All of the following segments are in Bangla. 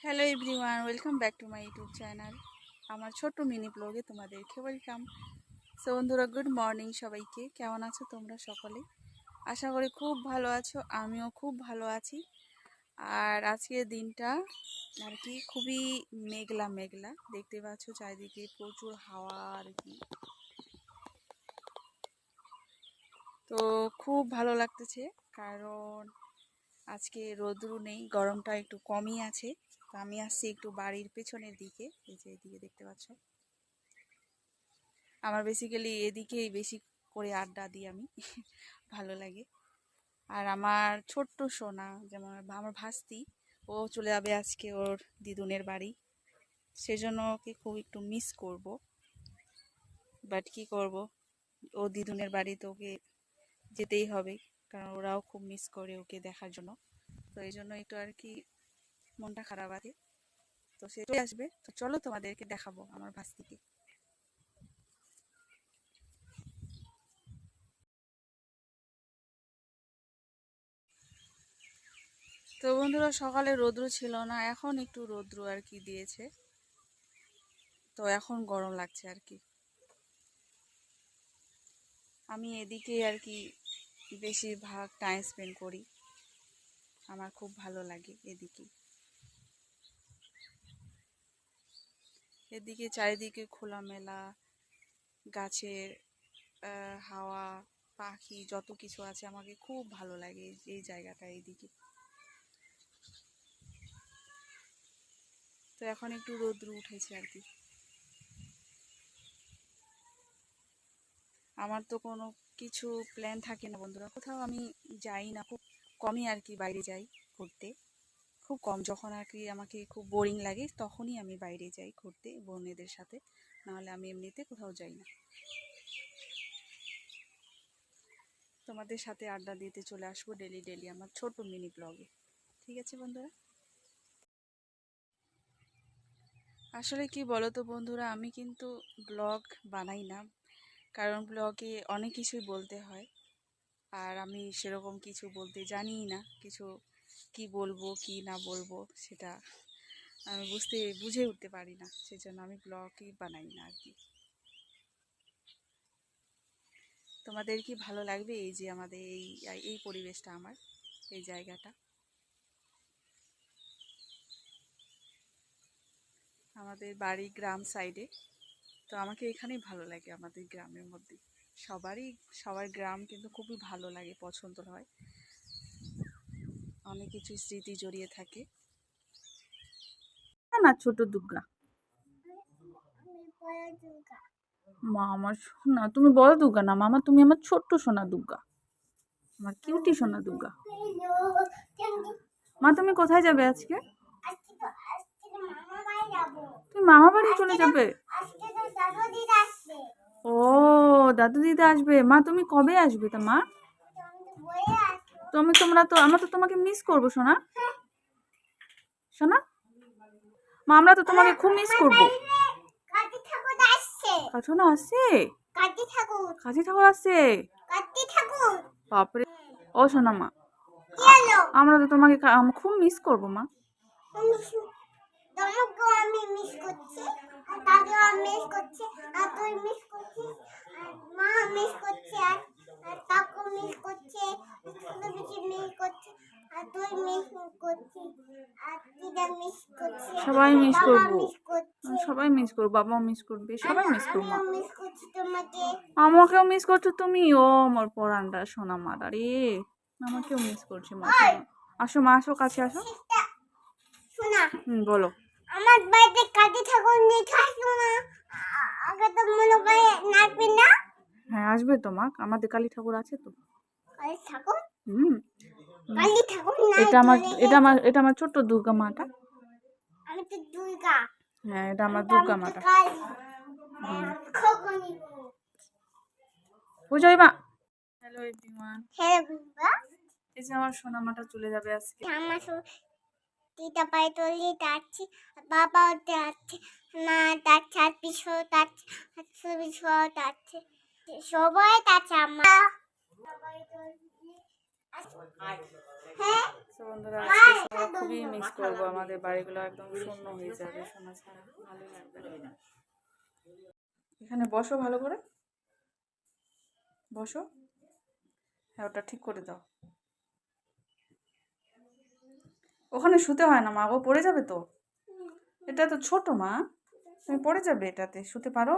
Hello everyone, welcome back to my YouTube channel. আমার ছোট্ট মিনি ব্লগে তোমাদেরকে ওয়েলকাম। সো বন্ধুরা, গুড মর্নিং সবাইকে। কেমন আছো তোমরা সকলে? আশা করি খুব ভালো আছো, আমিও খুব ভালো আছি। আর আজকের দিনটা আর কি খুবই মেঘলা মেঘলা, দেখতে পাচ্ছ চারিদিকে প্রচুর হাওয়া আর কি। তো খুব ভালো লাগতেছে, কারণ আজকে রোদ্রু নেই, গরমটা একটু কমই আছে। তো আমি আসছি একটু বাড়ির পেছনের দিকে, এই যে এদিকে দেখতে পাচ্ছ। আমার বেসিক্যালি এদিকেই বেশি করে আড্ডা দিই আমি ভালো লাগে। আর আমার ছোট্ট সোনা, যেমন আমার ভাস্তি, ও চলে যাবে আজকে ওর দিদুনের বাড়ি। সেজন্য ওকে খুব একটু মিস করব, বাট কি করব, ও দিদুনের বাড়ি তো ওকে যেতেই হবে, কারণ ওরাও খুব মিস করে ওকে দেখার জন্য। তো এই জন্য একটু আর কি মনটা খারাপ আছে। তো সে চলে আসবে, তো চলো তোমাদেরকে দেখাবো আমার ভাস্তিকে। তো বন্ধুরা, সকালে রৌদ্র ছিল না, এখন একটু রৌদ্র আর কি দিয়েছে। তো এখন গরম লাগছে আর কি। আমি এদিকে আর কি বেশিরভাগ টাইম স্পেন্ড করি, আমার খুব ভালো লাগে এদিকে। এদিকে চারিদিকে খোলামেলা, গাছের হাওয়া, পাখি, যত কিছু আছে, আমাকে খুব ভালো লাগে এই জায়গাটা এইদিকে। তো এখন একটু রৌদ্র উঠেছে আর কি। আমার তো কোনো কিছু প্ল্যান থাকে না বন্ধুরা, কোথাও আমি যাই না, খুব কমই আর কি বাইরে যাই ঘুরতে। খুব কম, যখন আর কি আমাকে খুব বোরিং লাগে তখনই আমি বাইরে যাই ঘুরতে বোনেদের সাথে, নাহলে আমি এমনিতে কোথাও যাই না। তোমাদের সাথে আড্ডা দিতে চলে আসবো ডেলি ডেলি আমার ছোট মিনি ব্লগে। ঠিক আছে বন্ধুরা? আসলে কি বলো তো বন্ধুরা, আমি কিন্তু ব্লগ বানাই না, কারণ ব্লগে অনেক কিছুই বলতে হয়। আর আমি সেরকম কিছু বলতে জানিই না, কিছু কি বলবো কি না বলবো সেটা আমি বুঝে উঠতে পারি না, সেজন্য আমি ব্লগই বানাই না আর কি। তোমাদের কি ভালো লাগবে এই যে আমাদের এই এই পরিবেশটা, আমার এই জায়গাটা, আমাদের বাড়ি গ্রাম সাইডে। তো আমাকে এখানেই ভালো লাগে, আমাদের গ্রামের মধ্যে। সবার গ্রাম কিন্তু খুবই ভালো লাগে, পছন্দ হয়, অনেক কিছু স্মৃতি জড়িয়ে থাকে। না, ছোট দুর্গা মা, আমার সোনা, তুমি বড় দুর্গা না মামা, তুমি আমার ছোট্ট সোনা দুর্গা, আমার কিউটি সোনা দুর্গা। মা, তুমি কোথায় যাবে আজকে? তুমি মামা বাড়ি চলে যাবে? ও, দাদু দিদা আসবে। মা, তুমি কবে আসবে তা মা? আমরা তো তোমাকে মিস করবো সোনা। সোনা মা, আমরা তো তোমাকে খুব মিস করবো। কাঠুনা আসছে? কাজী ঠাকুর আসছে? বাপরে। ও সোনা মা, আমরা তো তোমাকে খুব মিস করবো মা। আমি মিস করছি, আর দাদু মিস করছে, আর তুই মিস করছিস, আর মা মিস করছে, আর কাকু মিস করছে, ছোট পিচি মিস করছে, আর তুই মিস করছিস, আর দিদা মিস করছে, সবাই মিস করবো, সবাই মিস করবো, বাবা মিস করবে, সবাই মিস করবো। আমি মিস করছি তোমাকে, আমাকেও মিস করছো তুমি? ও আমার পরানটা সোনা মা রে, আমাকেও মিস করছে মা। আসো মা, আসো, কাছে আসো। শোনা, বলো। আমার বাড়িতে কাজী ঠাকুর নিয়ে আসবো না, আগে তো মনে করে নাচবে না। হ্যাঁ, আসবে তো মা, আমাদের কালী ঠাকুর আছে তো। কালী ঠাকুর? কালী ঠাকুর না, এটা আমার ছোট্ট দুর্গা মাটা। আমি তো দুর্গা। হ্যাঁ, এটা আমার দুর্গা মাটা। বুঝাই মা। Hello everyone. Hello everyone. এই যে আমার সোনা মাটা চলে যাবে আজকে। আমার দিদা পায়ে তলি যাচ্ছে, বাবাও যাচ্ছে, মা যাচ্ছে, আর পিছু যাচ্ছে, আর পিছু যাচ্ছে, সবাই যাচ্ছে। আমার হ্যাঁ তো বন্ধুরা আজকে সবাই খুবই মিস করবো, আমাদের বাড়িগুলো একদম শূন্য হয়ে যাবে, সোনা ছাড়া ভালো লাগবে না। এখানে বসো, ভালো করে বসো। হ্যাঁ, ওটা ঠিক করে দাও। ওখানে শুতে হয় না মা, ও পড়ে যাবে তো। এটা তো ছোট মা, তুমি পড়ে যাবে, এটাতে শুতে পারো।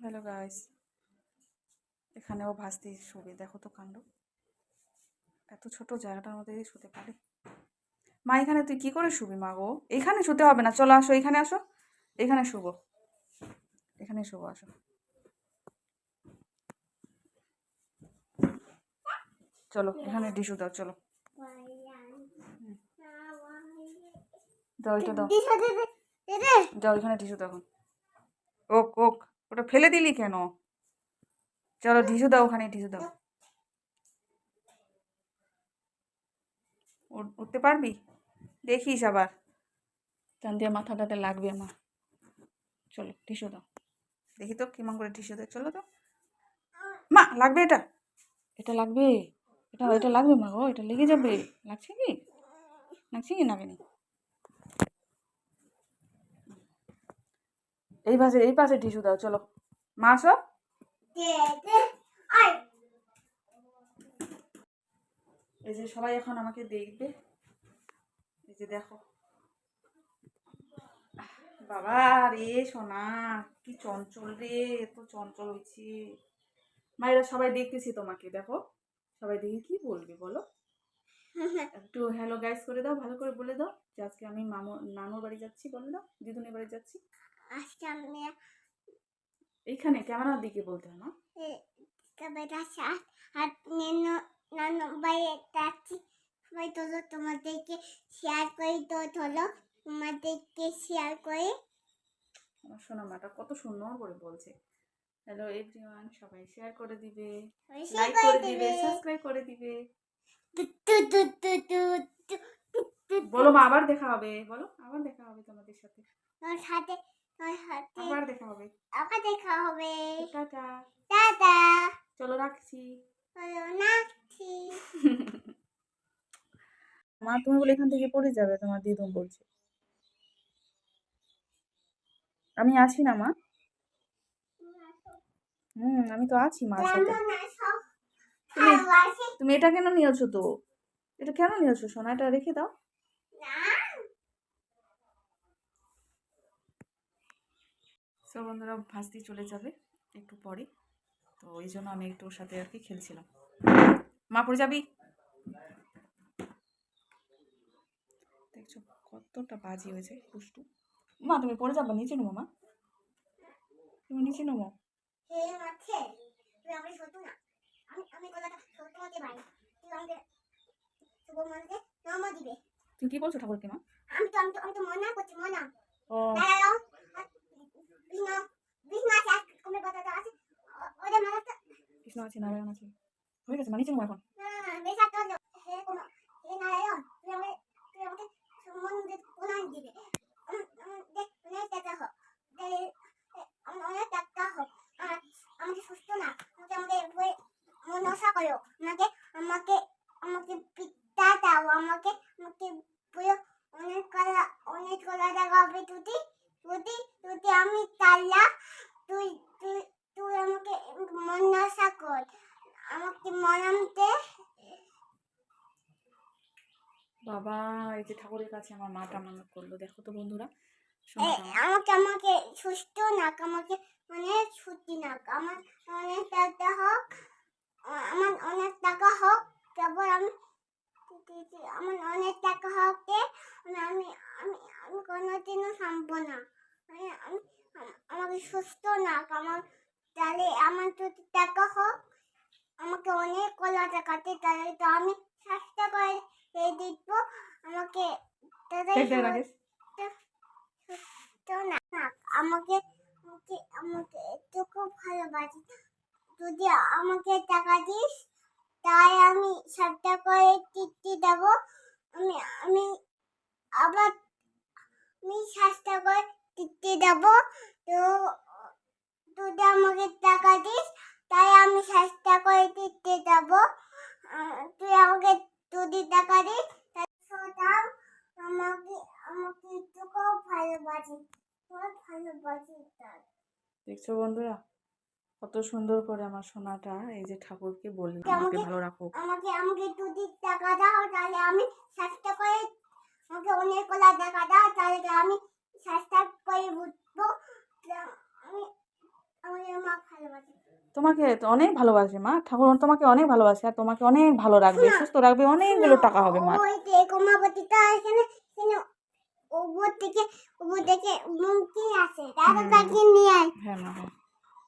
হ্যালো গাইস, এখানেও ভাসতে শুবে, দেখো তো কাণ্ড, এত ছোট জায়গাটার মধ্যে শুতে পারে। মা এখানে তুই কি করে শুবি মা গো? এখানে শুতে হবে না, চলো আসো, এখানে আসো, এখানে শুবো, এখানে শুবো, আসো। চলো এখানে টিস্যু দাও, চলো দাও, এটা দাও, যাও এখানে টিস্যু দাও। ওক ওক, ওটা ফেলে দিলি কেন? চলো টিস্যু দাও, ওখানে টিস্যু দাও। উঠতে পারবি? দেখিস আবার টান দিয়ে মাথাটাতে লাগবে আমার। চলো টিস্যু দাও, দেখি তো কেমন করে টিস্যু দেয়। চলো তো মা, লাগবে এটা, এটা লাগবে, এটা এটা লাগবে মা গো, এটা লেগে যাবে। লাগছে কি, লাগছে কি লাগেনি? এই পাশে টিস্যু দাও, চলো মা আসো। এই যে সবাই এখন আমাকে দেখবে, এই যে দেখো, বাবা রে সোনা, কি চঞ্চল রে, এত চঞ্চল হয়েছি। মায়েরা সবাই দেখতেছি তোমাকে, দেখো সবাই দেখে কি বলবে বলো। একটু হ্যালো গাইস করে দাও, ভালো করে বলে দাও যে আজকে আমি নানুর বাড়ি যাচ্ছি, বলে দাও দিদুনের বাড়ি যাচ্ছি। আজকে আমি এইখানে ক্যামেরার দিকে বলতে হয় না। আর নানু বাইরে যাচ্ছি, সবাই তোলো তোমাদেরকে শেয়ার করি, তো তোলো তোমাদেরকে শেয়ার করে। আমার সোনা মাটা কত সুন্দর করে বলছে, হ্যালো এভরিওয়ান, সবাই শেয়ার করে দিবে, লাইক করে দিবে, সাবস্ক্রাইব করে দিবে। বলো মা, আবার দেখা হবে, বলো আবার দেখা হবে তোমাদের সাথে, তোর সাথে আবার দেখা হবে, আবার দেখা হবে। টাটা, টাটা, চলো রাখছি। রাখছি। মা তুমি বলে এখান থেকে পড়ে যাবে, তোমার দিদুন বলছে। আমি আছি না মা, আমি তো আছি মার সাথে। তুমি এটা কেন নিয়েছো তো, এটা কেন নিয়েছো সোনা, এটা রেখে দাও। সব বন্ধুরা ভাসতে চলে যাবে একটু পরে, তো এই জন্য আমি একটু ওর সাথে আর কি খেলছিলাম। মা পড়ে যাবি, দেখছো কতটা বাজি হয়েছে দুষ্টু। মা তুমি পড়ে যাবে, নিচে নেবো মা, তুমি নিচে নেবো। তুমি কি বলছো ঠাকুরকে মা? আমি তো মনে করছি মনে। ও কৃষ্ণ আছে, নারায়ণ আছে, হয়ে গেছে মা, নিচে নেবো এখন। আমাকে আমাকে আমাকে পিঠা দাও, আমাকে আমাকে অনেক কলা দেখাবে তুই তুই তুই আমি তাল্লা, তুই তুই তুই আমাকে মনসা কর, আমাকে মনামতে। বাবা এই যে ঠাকুরের কাছে আমার মাটা মানত করলো, দেখো তো বন্ধুরা, আমাকে আমাকে সুস্থ না, আমাকে অনেক ছুটি না, আমার অনেক টাকা হোক, আমার অনেক টাকা হোক, তারপর আমি আমার অনেক টাকা হোক, আমি আমি আমি কোনোদিনও থামবো না। আমি আমাকে সুস্থ না, আমার তাহলে আমার যদি টাকা হোক, আমাকে অনেক কলা টাকাতে, তাহলে তো আমি চেষ্টা করে দিব, আমাকে আমাকে আমাকে আমাকে এটুকু ভালোবাসি, যদি আমাকে টাকা দিস তাই আমি চেষ্টা করে টিকতে দেব, আমি আমি আবার আমি চেষ্টা করে টিকতে দেব, তো যদি আমাকে টাকা দিস তাই আমি চেষ্টা করে দিতে যাব। তুই আমাকে যদি টাকা দিস দাও, আমাকে আমাকে একটু খুব ভালোবাসি, খুব ভালোবাসি তাই। দেখছো বন্ধুরা কত সুন্দর করে আমার সোনাটা এই যে ঠাকুরকে বললাম আমাকে আমাকে ভালো রাখো। আমাকে আমাকে যদি টাকা দাও তাহলে আমি চেষ্টা করে, আমাকে অনেকগুলা টাকা দাও তাহলে আমি চেষ্টা করে বুঝবো আমি আমি মা ভালোবাসি। তোমাকে তো অনেক ভালোবাসে মা, ঠাকুর তোমাকে অনেক ভালোবাসে আর তোমাকে অনেক ভালো রাখবে, শোনো, সুস্থ রাখবে, অনেকগুলো টাকা হবে মা। ওই যে কমাপতিটা এখানে এখানে উপর থেকে মুখি আছে, দাদাটা নিয়ে আয়, হ্যাঁ মা হ্যাঁ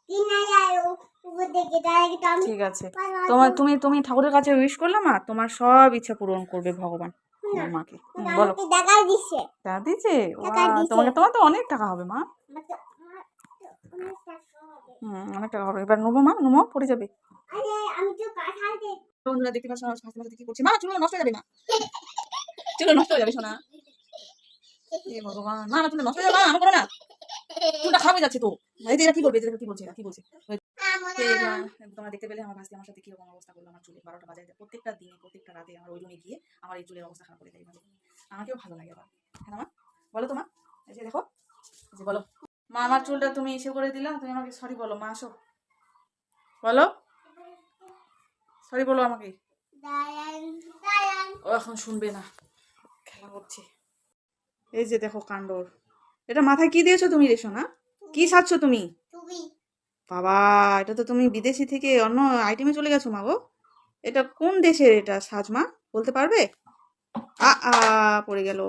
কিনে আয় উপর থেকে দাদাকে আমি ঠিক আছে। তোমার তুমি তুমি ঠাকুরের কাছে উইশ করলে মা তোমার সব ইচ্ছা পূরণ করবে ভগবান আমার মাকে। বলো আমাকে টাকা দিছে, টাকা দিয়েছে? টাকা ওয়া, দিছে। তোমাকে তোমার তো অনেক টাকা হবে মা। অনেক টাকা হবে। অনেক টাকা হবে। এবার নেবো মা, নেবো পড়ে যাবে। আরে আমি তো কাঁঠাল বন্ধুরা দেখতে পাচ্ছ আমার হাসতে হাসতে কি করছে, মা চুলো নষ্ট হয়ে যাবে মা, চুলো নষ্ট হয়ে যাবে সোনা। এ ভগবান, মা আমার চুলো নষ্ট হয়ে যাবে, মা আমার করো না, চুলটা খারাপ হয়ে যাচ্ছে তো। এই যে এরা কি বলবে, এরা কি বলছে, এরা কি বলছে। তোমরা দেখতে পেলে আমার ভাস্তি আমার সাথে কিরকম অবস্থা করলো, আমার চুলে 12টা বাজায় দেয় প্রত্যেকটা দিনে, প্রত্যেকটা রাতে আমার ওই রুমে গিয়ে আমার এই চুলের অবস্থা খারাপ করে দেয় এইভাবে। আমাকেও ভালো লাগে আবার। হ্যাঁ না মা, বলো তো মা, এই যে দেখো, এই যে বলো মা আমার চুলটা তুমি ইসে করে দিলা, তুমি আমাকে সরি বলো মা, আসো বলো সরি বলো আমাকে। ও এখন শুনবে না, খেলা করছে। এই যে দেখো কাণ্ডর, এটা মাথায় কি দিয়েছো তুমি রেশো না, কি সাজছো তুমি? তুমি বাবা, এটা তো তুমি বিদেশি থেকে অন্য আইটেমে চলে গেছো মা গো। এটা কোন দেশের এটা সাজ মা, বলতে পারবে? আ আ পড়ে গেল।